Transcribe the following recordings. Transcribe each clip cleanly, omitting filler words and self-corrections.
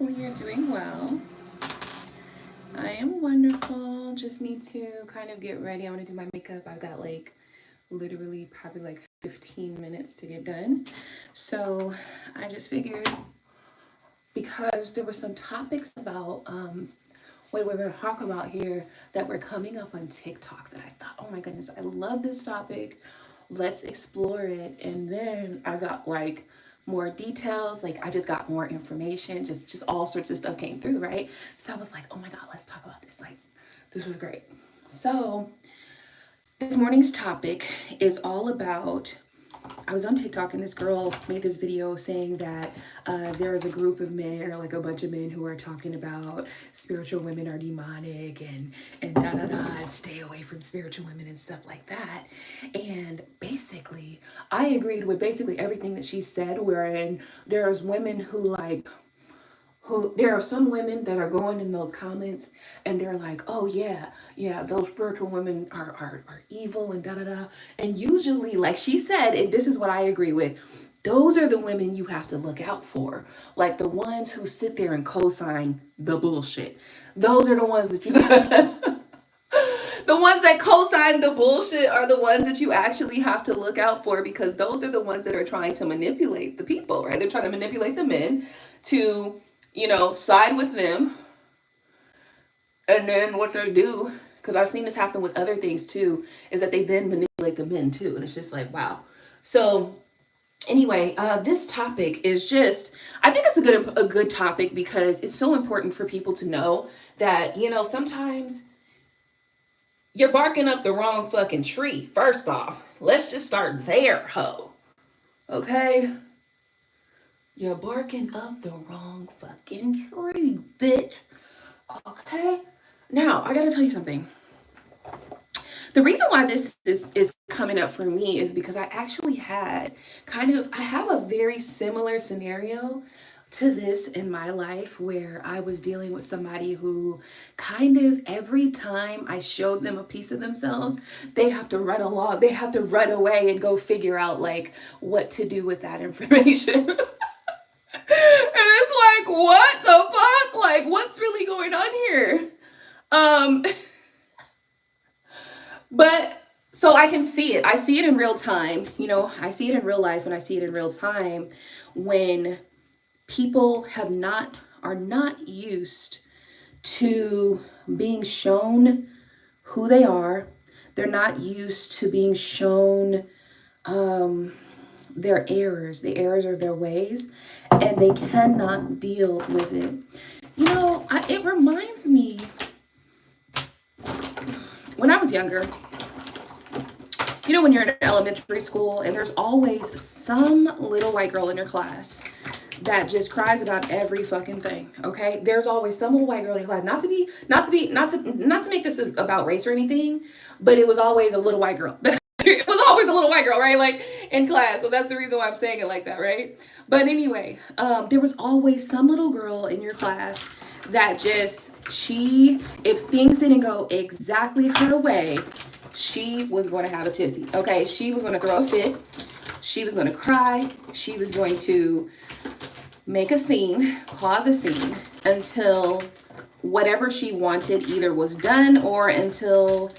hopefully you're doing well. I am wonderful. Just need to kind of get ready. I want to do my makeup. I've got like literally probably like 15 minutes to get done. So I just figured, because there were some topics about what we're going to talk about here that were coming up on TikTok, that I thought, oh my goodness, I love this topic. Let's explore it. And then I got like more details, like I just got more information, just all sorts of stuff came through, right? So I was like, oh my God, let's talk about this. Like, this was great. So this morning's topic is all about, I was on TikTok and this girl made this video saying that there is a group of men, or like a bunch of men, who are talking about spiritual women are demonic and and stay away from spiritual women and stuff like that. And basically, I agreed with basically everything that she said, wherein there's women who there are some women that are going in those comments and they're like, oh yeah, those spiritual women are evil and And usually, like she said, and this is what I agree with, those are the women you have to look out for. Like the ones who sit there and co-sign the bullshit. Those are the ones that you the ones that co-sign the bullshit are the ones that you actually have to look out for, because those are the ones that are trying to manipulate the people, right? They're trying to manipulate the men to, side with them. And then what they do, because I've seen this happen with other things too, is that they then manipulate the men too. And it's just like, wow. So anyway, this topic is just, I think it's a good topic, because it's so important for people to know that, sometimes you're barking up the wrong fucking tree. First off, let's just start there, ho. Okay? You're barking up the wrong fucking tree, bitch. Okay? Now, I gotta tell you something. The reason why this is coming up for me is because I actually I have a very similar scenario to this in my life, where I was dealing with somebody who kind of every time I showed them a piece of themselves, they have to run away and go figure out like what to do with that information. And it's like, what the fuck? Like, what's really going on here? But so I can see it. I see it in real time. I see it in real life, and I see it in real time when people are not used to being shown who they are. They're not used to being shown their errors, the errors of their ways, and they cannot deal with it. It reminds me, when I was younger, when you're in elementary school and there's always some little white girl in your class that just cries about every fucking thing. Okay, there's always some little white girl in your class. Not to make this about race or anything, but it was always a little white girl. It was always a little white girl, right? Like in class. So that's the reason why I'm saying it like that, right? But anyway, there was always some little girl in your class that if things didn't go exactly her way, she was going to have a tizzy. Okay, she was going to throw a fit. She was going to cry. She was going to make a scene, cause a scene, until whatever she wanted either was done, or until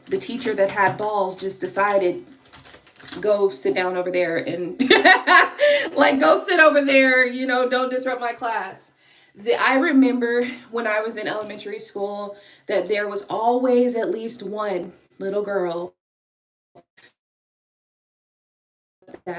the teacher that had balls just decided, go sit down over there and like, go sit over there, don't disrupt my class. I remember when I was in elementary school that there was always at least one little girl.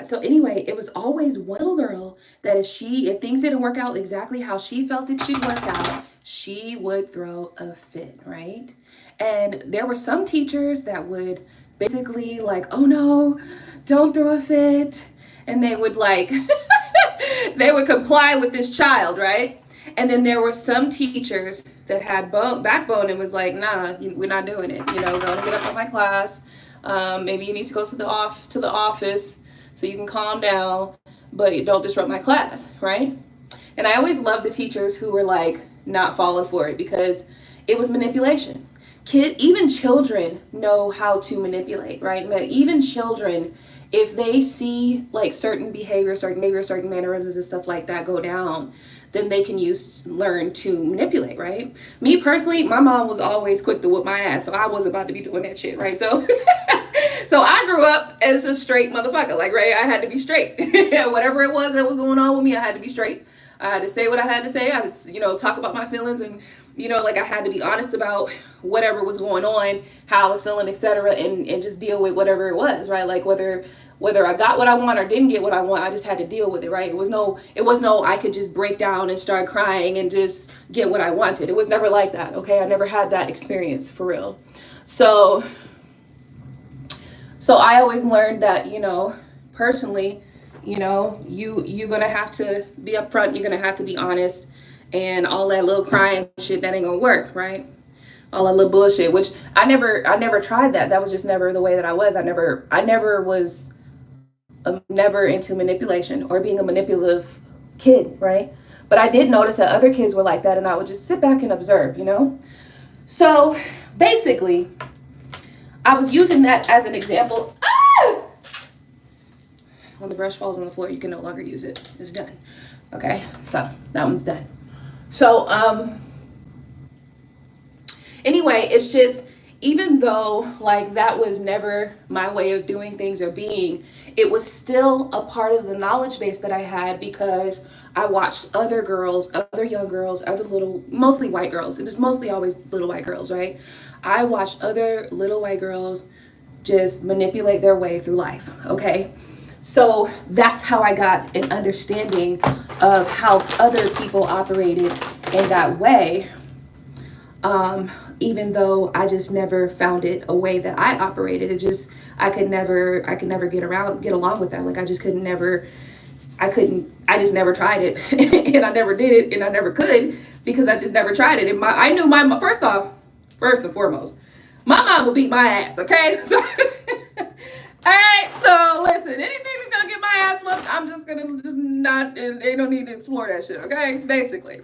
So anyway, it was always one little girl that if things didn't work out exactly how she felt it should work out, she would throw a fit, right? And there were some teachers that would basically like, oh no, don't throw a fit. And they would they would comply with this child, right? And then there were some teachers that had backbone and was like, nah, we're not doing it. Going to get up on my class. Maybe you need to go to the office so you can calm down, but don't disrupt my class, right? And I always loved the teachers who were like not falling for it, because it was manipulation. Even children know how to manipulate, right? Even children, if they see like certain behavior, certain mannerisms and stuff like that go down, then they can learn to manipulate, right? Me personally, my mom was always quick to whoop my ass, so I wasn't about to be doing that shit, right? So so I grew up as a straight motherfucker, like, right? I had to be straight. Whatever it was that was going on with me, I had to be straight. I had to say what I had to say. I had to, talk about my feelings, and, like, I had to be honest about whatever was going on, how I was feeling, etc., and just deal with whatever it was, right? Like, whether I got what I want or didn't get what I want, I just had to deal with it, right? It was no I could just break down and start crying and just get what I wanted. It was never like that, okay? I never had that experience for real. So I always learned that, personally, you're gonna have to be upfront, you're gonna have to be honest, and all that little crying shit, that ain't gonna work, right? All that little bullshit, which I never tried that. That was just never the way that I was. I never was never into manipulation or being a manipulative kid, right? But I did notice that other kids were like that, and I would just sit back and observe, So basically, I was using that as an example. When the brush falls on the floor, you can no longer use it. It's done. Okay, so that one's done. So anyway, it's just, even though like that was never my way of doing things or being, it was still a part of the knowledge base that I had, because I watched other girls, other young girls, mostly white girls. It was mostly always little white girls, right? I watched other little white girls just manipulate their way through life, okay? So that's how I got an understanding of how other people operated in that way, even though I just never found it a way that I operated. I could never get along with that. Like, I just never tried it, and I never did it, and I never could, because I just never tried it. And I knew first and foremost, my mom would beat my ass, okay? So, all right, so listen, anything that's gonna get my ass whooped, I'm just gonna not, they don't need to explore that shit, okay? Basically.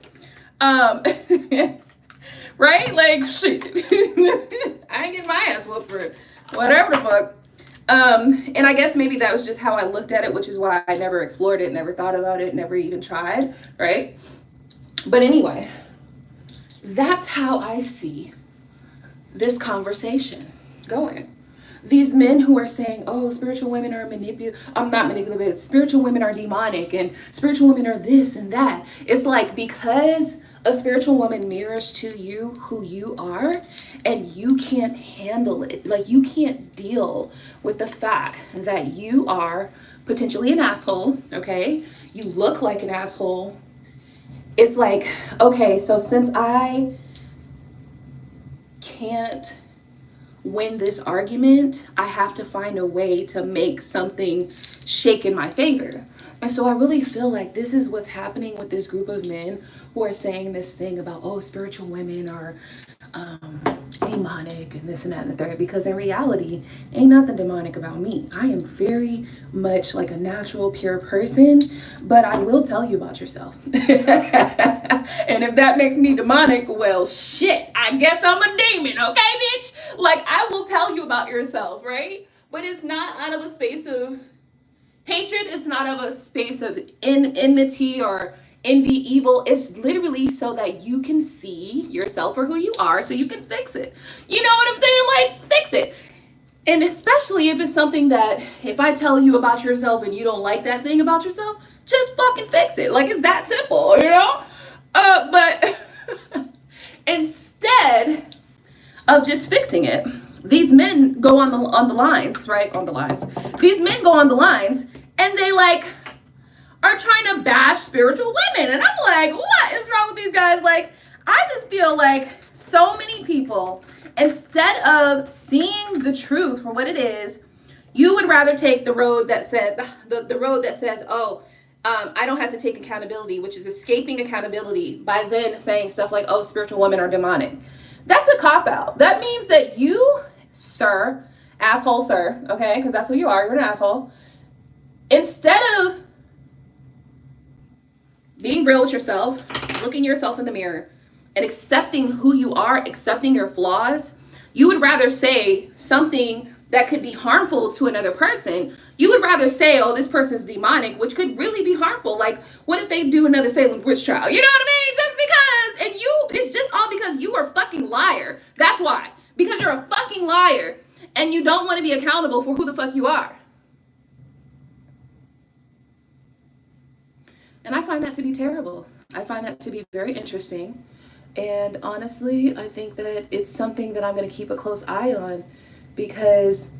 Right? Like, shit. I ain't getting my ass whooped for whatever the fuck. And I guess maybe that was just how I looked at it, which is why I never explored it, never thought about it, never even tried, right? But anyway, that's how I see this conversation going. These men who are saying, oh, spiritual women are not manipulative, spiritual women are demonic, and spiritual women are this and that. It's like, because a spiritual woman mirrors to you who you are, and you can't handle it. Like, you can't deal with the fact that you are potentially an asshole, okay? You look like an asshole. It's like, okay, so since I can't win this argument, I have to find a way to make something shake in my favor. And so I really feel like this is what's happening with this group of men who are saying this thing about, oh, spiritual women are demonic and this and that and the third, because in reality, ain't nothing demonic about me. I am very much like a natural, pure person, but I will tell you about yourself. And if that makes me demonic, well, shit, I guess I'm a demon, okay, bitch? Like, I will tell you about yourself, right? But it's not out of a space of hatred. It's not out of a space of enmity or envy, evil. It's literally so that you can see yourself for who you are, so you can fix it. You know what I'm saying? Like, fix it. And especially if it's something that, if I tell you about yourself and you don't like that thing about yourself, just fucking fix it. Like, it's that simple, But instead of just fixing it, these men go on the lines, right? On the lines. These men go on the lines, and they like are trying to bash spiritual women. And I'm like, what is wrong with these guys? Like, I just feel like so many people, instead of seeing the truth for what it is, you would rather take the road that said, the road that says, oh, I don't have to take accountability, which is escaping accountability by then saying stuff like, oh, spiritual women are demonic. That's a cop-out. That means that you, sir, asshole, sir, okay, because that's who you are, you're an asshole. Instead of being real with yourself, looking yourself in the mirror, and accepting who you are, accepting your flaws, you would rather say something that could be harmful to another person, you would rather say, oh, this person's demonic, which could really be harmful. Like, what if they do another Salem witch trial? You know what I mean? Just because, and it's just all because you are a fucking liar. That's why. Because you're a fucking liar and you don't want to be accountable for who the fuck you are. And I find that to be terrible. I find that to be very interesting. And honestly, I think that it's something that I'm going to keep a close eye on, because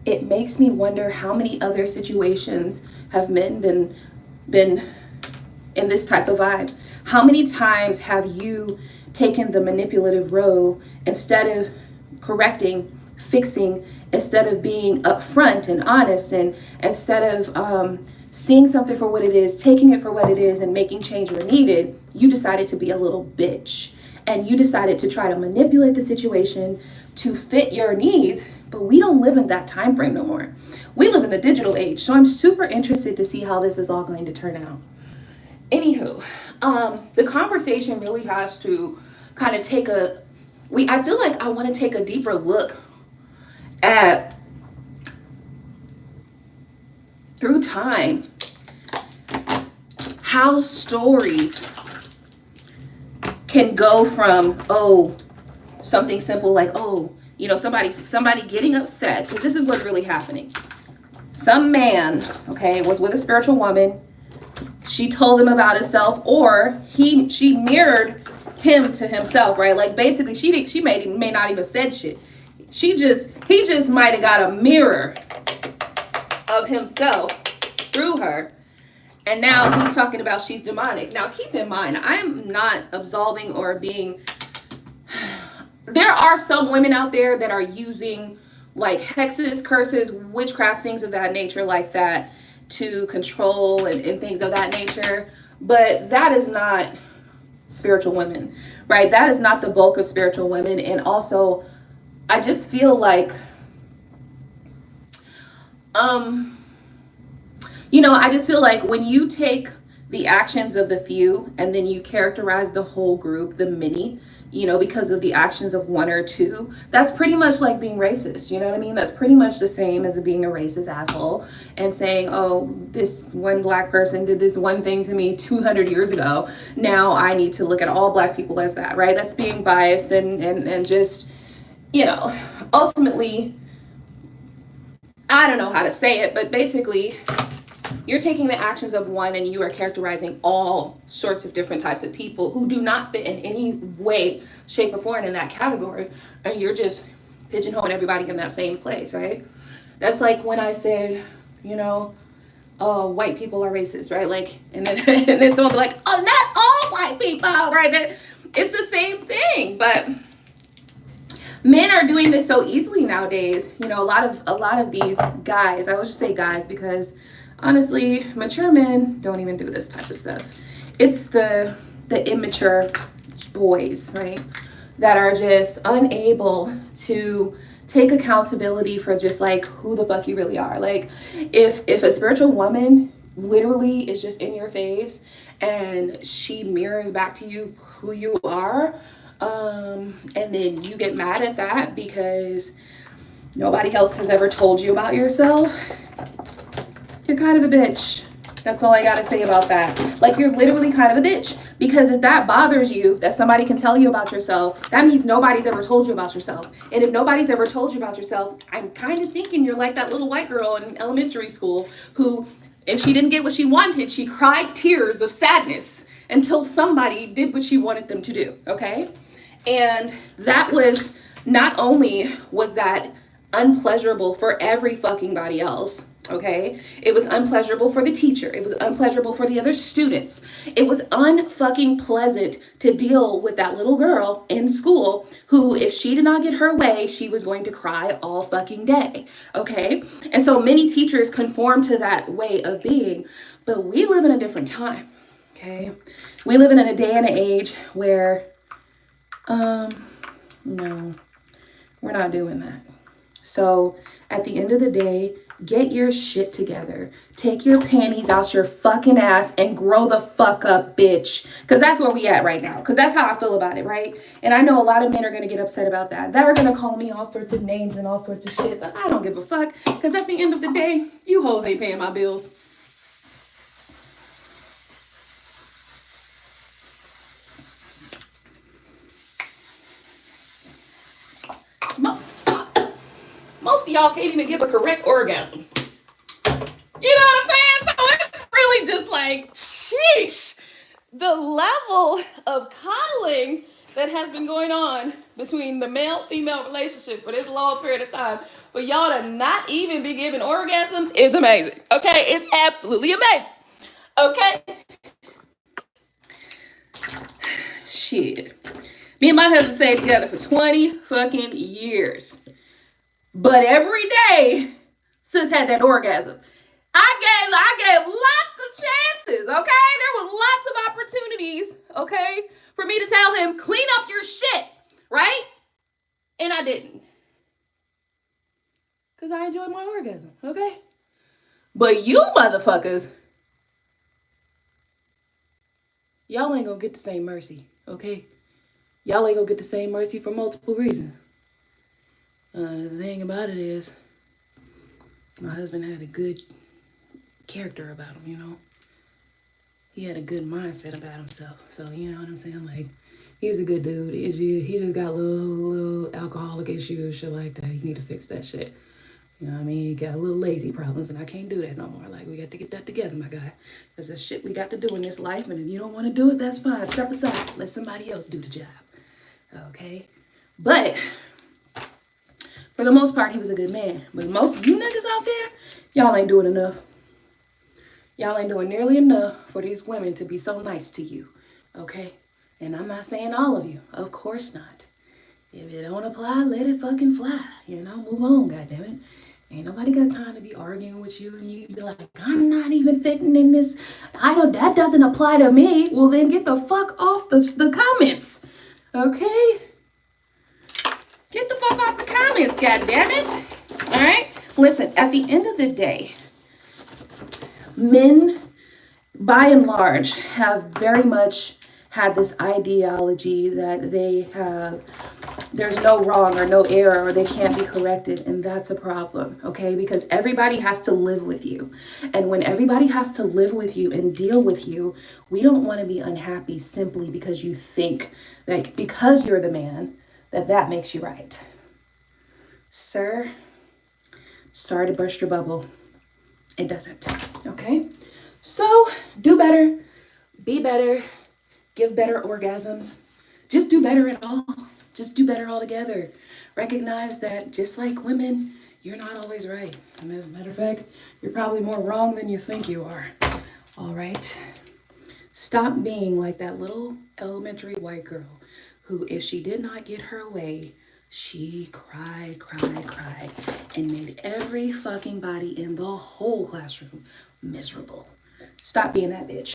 it makes me wonder how many other situations have men been in this type of vibe. How many times have you taken the manipulative role instead of correcting, fixing, instead of being upfront and honest, and instead of seeing something for what it is, taking it for what it is, and making change where needed? You decided to be a little bitch, and you decided to try to manipulate the situation to fit your needs. But we don't live in that time frame no more. We live in the digital age. So I'm super interested to see how this is all going to turn out. Anywho, the conversation really has to kind of take I feel like I want to take a deeper look at, through time, how stories can go from, oh, something simple like, oh, you know, somebody getting upset, because this is what's really happening. Some man, okay, was with a spiritual woman. She told him about himself, or she mirrored him to himself, right? Like, basically, she may not even said shit. He just might have got a mirror of himself through her. And now he's talking about she's demonic. Now, keep in mind, I'm not absolving or being... There are some women out there that are using like hexes, curses, witchcraft, things of that nature like that to control and things of that nature. But that is not spiritual women, right? That is not the bulk of spiritual women. And also, I just feel like, I just feel like when you take the actions of the few and then you characterize the whole group, the many, because of the actions of one or two, that's pretty much like being racist. You know what I mean? That's pretty much the same as being a racist asshole and saying, oh, this one black person did this one thing to me 200 years ago. Now I need to look at all black people as that, right? That's being biased and just, ultimately, I don't know how to say it, but basically, you're taking the actions of one and you are characterizing all sorts of different types of people who do not fit in any way, shape, or form in that category. And you're just pigeonholing everybody in that same place, right? That's like when I say, white people are racist, right? Like, and then someone will be like, oh, not all white people, right? It's the same thing, but men are doing this so easily nowadays. A lot of these guys, I will just say guys because honestly, mature men don't even do this type of stuff. It's the immature boys, right, that are just unable to take accountability for just like who the fuck you really are. Like, if a spiritual woman literally is just in your face and she mirrors back to you who you are, and then you get mad at that because nobody else has ever told you about yourself, you're kind of a bitch. That's all I gotta say about that. Like, you're literally kind of a bitch, because if that bothers you, that somebody can tell you about yourself, that means nobody's ever told you about yourself. And if nobody's ever told you about yourself, I'm kind of thinking you're like that little white girl in elementary school who, if she didn't get what she wanted, she cried tears of sadness until somebody did what she wanted them to do, okay? And that was, not only was that unpleasurable for every fucking body else, okay? It was unpleasurable for the teacher. It was unpleasurable for the other students. It was unfucking pleasant to deal with that little girl in school who, if she did not get her way, she was going to cry all fucking day, okay? And so many teachers conform to that way of being, but we live in a different time, okay? We live in a day and an age where, no, we're not doing that. So at the end of the day, Get your shit together. Take your panties out your fucking ass and grow the fuck up, bitch. Because that's where we at right now. Because that's how I feel about it, right? And I know a lot of men are going to get upset about that. They're going to call me all sorts of names and all sorts of shit. But I don't give a fuck. Because at the end of the day, you hoes ain't paying my bills. Most of y'all can't even give a correct orgasm. You know what I'm saying? So it's really just like, sheesh. The level of coddling that has been going on between the male-female relationship for this long period of time, for y'all to not even be giving orgasms is amazing. Okay? It's absolutely amazing. Okay? Shit. Me and my husband stayed together for 20 fucking years. But every day, sis had that orgasm. I gave lots of chances, okay? There was lots of opportunities, okay, for me to tell him, clean up your shit, right? And I didn't. Because I enjoyed my orgasm, okay? But you motherfuckers, y'all ain't gonna get the same mercy, okay? Y'all ain't gonna get the same mercy for multiple reasons. The thing about it is, my husband had a good character about him, you know? He had a good mindset about himself. So, you know what I'm saying? Like, he was a good dude. He just got little alcoholic issues, shit like that. You need to fix that shit. You know what I mean? He got a little lazy problems, and I can't do that no more. Like, we got to get that together, my guy. Because there's shit we got to do in this life, and if you don't want to do it, that's fine. Step aside. Let somebody else do the job. Okay? But for the most part, he was a good man. But most of you niggas out there, y'all ain't doing enough. Y'all ain't doing nearly enough for these women to be so nice to you, okay? And I'm not saying all of you. Of course not. If it don't apply, let it fucking fly. You know, move on, goddammit. Ain't nobody got time to be arguing with you and you be like, I'm not even fitting in this. That doesn't apply to me. Well, then get the fuck off the comments, okay? Get the fuck off the comments, goddammit. All right? Listen, at the end of the day, men, by and large, have very much had this ideology that there's no wrong or no error or they can't be corrected, and that's a problem, okay? Because everybody has to live with you. And when everybody has to live with you and deal with you, we don't want to be unhappy simply because you think that because you're the man, that makes you right. Sir, sorry to burst your bubble. It doesn't, okay? So do better, be better, give better orgasms. Just do better at all. Just do better altogether. Recognize that just like women, you're not always right. And as a matter of fact, you're probably more wrong than you think you are. All right? Stop being like that little elementary white girl who, if she did not get her way, she cried, and made every fucking body in the whole classroom miserable. Stop being that bitch.